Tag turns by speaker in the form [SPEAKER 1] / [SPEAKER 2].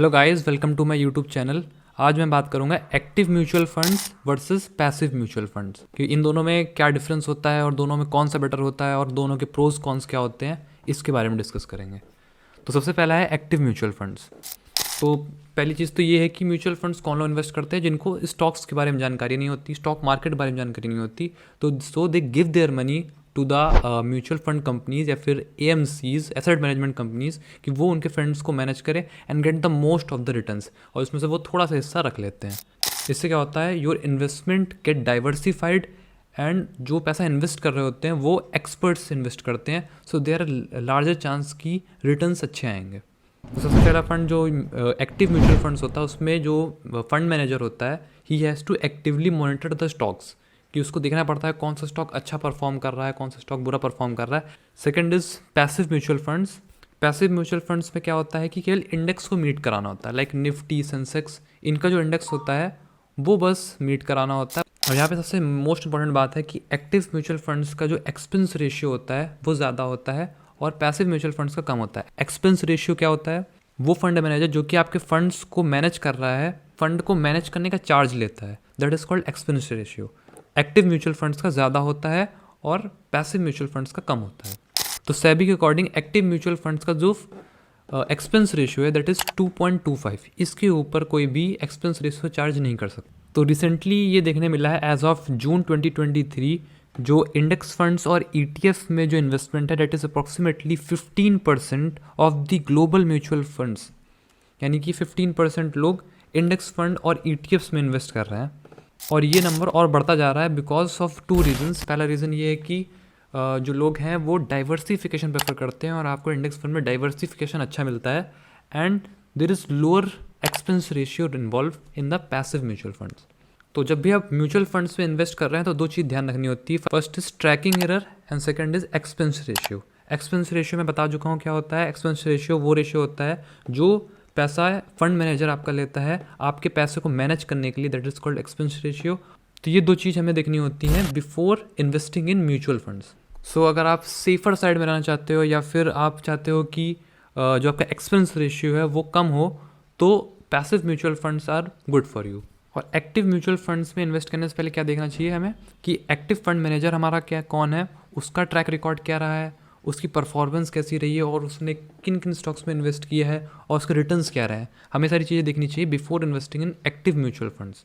[SPEAKER 1] Hello guys, welcome to my YouTube channel. आज मैं बात करूंगा active mutual funds versus passive mutual funds कि इन दोनों में क्या डिफरेंस होता है और दोनों में कौन सा बेटर होता है और दोनों के प्रोज कॉन्स क्या होते हैं, इसके बारे में डिस्कस करेंगे। तो सबसे पहला है एक्टिव म्यूचुअल फंड्स। तो पहली चीज़ तो ये है कि म्यूचुअल फंड्स कौन लोग इन्वेस्ट करते हैं जिनको स्टॉक्स के बारे में जानकारी नहीं होती, स्टॉक मार्केट के बारे में जानकारी नहीं होती। तो so they give their money to the mutual fund companies या फिर AMCs, एसेट मैनेजमेंट कंपनीज, कि वो उनके फंड्स को मैनेज करें and get the most of the returns, और इसमें से वो थोड़ा सा हिस्सा रख लेते हैं। इससे क्या होता है, your investment get diversified and जो पैसा इन्वेस्ट कर रहे होते हैं वो एक्सपर्ट्स इन्वेस्ट करते हैं, so there are larger chance की रिटर्न्स अच्छे आएंगे। तो सबसे पहला फंड जो एक्टिव म्यूचुअल फंड्स होता है, उसमें जो फंड मैनेजर होता है he has to actively monitor the stocks, कि उसको देखना पड़ता है कौन सा स्टॉक अच्छा परफॉर्म कर रहा है, कौन सा स्टॉक बुरा परफॉर्म कर रहा है। Second is passive mutual funds. Passive mutual funds में क्या होता है कि केवल इंडेक्स को मीट कराना होता है, लाइक निफ्टी, सेंसेक्स, इनका जो इंडेक्स होता है वो बस मीट कराना होता है। और यहाँ पे सबसे मोस्ट इंपॉर्टेंट बात है कि एक्टिव म्यूचुअल फंड्स का जो एक्सपेंस रेशियो होता है वो ज़्यादा होता है और पैसिव म्यूचुअल फंड्स का कम होता है। एक्सपेंस रेशियो क्या होता है, वो फंड मैनेजर जो कि आपके फंड्स को मैनेज कर रहा है, फंड को मैनेज करने का चार्ज लेता है, that is called expense ratio. Active mutual funds का ज़्यादा होता है और पैसिव म्यूचुअल फंड्स का कम होता है। तो सेबी के अकॉर्डिंग एक्टिव म्यूचुअल फंड्स का जो एक्सपेंस रेशियो है दैट इज़ 2.25, इसके ऊपर कोई भी एक्सपेंस रेशियो चार्ज नहीं कर सकता। तो रिसेंटली ये देखने मिला है एज ऑफ जून 2023 जो इंडेक्स फंड्स और ETF में जो इन्वेस्टमेंट है that is approximately 15% of the global mutual funds, यानी कि 15% लोग इंडेक्स फंड और ETFs में इन्वेस्ट कर रहे हैं। और ये नंबर और बढ़ता जा रहा है बिकॉज ऑफ 2 रीजन्स। पहला रीज़न ये है कि जो लोग हैं वो डाइवर्सिफिकेशन प्रेफर करते हैं और आपको इंडेक्स फंड में डाइवर्सिफिकेशन अच्छा मिलता है, and there is lower expense ratio involve in the passive mutual funds. तो जब भी आप म्यूचुअल फंड्स में इन्वेस्ट कर रहे हैं तो 2 चीज़ ध्यान रखनी होती है। First is tracking error and second is expense ratio. Expense ratio मैं बता चुका हूँ क्या होता है। एक्सपेंस रेशियो वो रेशियो होता है जो पैसा फंड मैनेजर आपका लेता है आपके पैसे को मैनेज करने के लिए, that is called expense ratio. तो ये 2 चीज़ हमें देखनी होती हैं before investing in mutual funds. So अगर आप सेफर साइड में रहना चाहते हो या फिर आप चाहते हो कि जो आपका एक्सपेंस रेशियो है वो कम हो, तो passive mutual funds are good for you. और एक्टिव म्यूचुअल फंड्स में इन्वेस्ट करने से पहले क्या देखना चाहिए हमें कि एक्टिव फंड मैनेजर हमारा क्या कौन है, उसका ट्रैक रिकॉर्ड क्या रहा है, उसकी परफॉर्मेंस कैसी रही है और उसने किन किन स्टॉक्स में इन्वेस्ट किया है और उसके रिटर्न्स क्या रहे हैं। हमें सारी चीज़ें देखनी चाहिए बिफोर इन्वेस्टिंग इन एक्टिव म्यूचुअल फंड्स।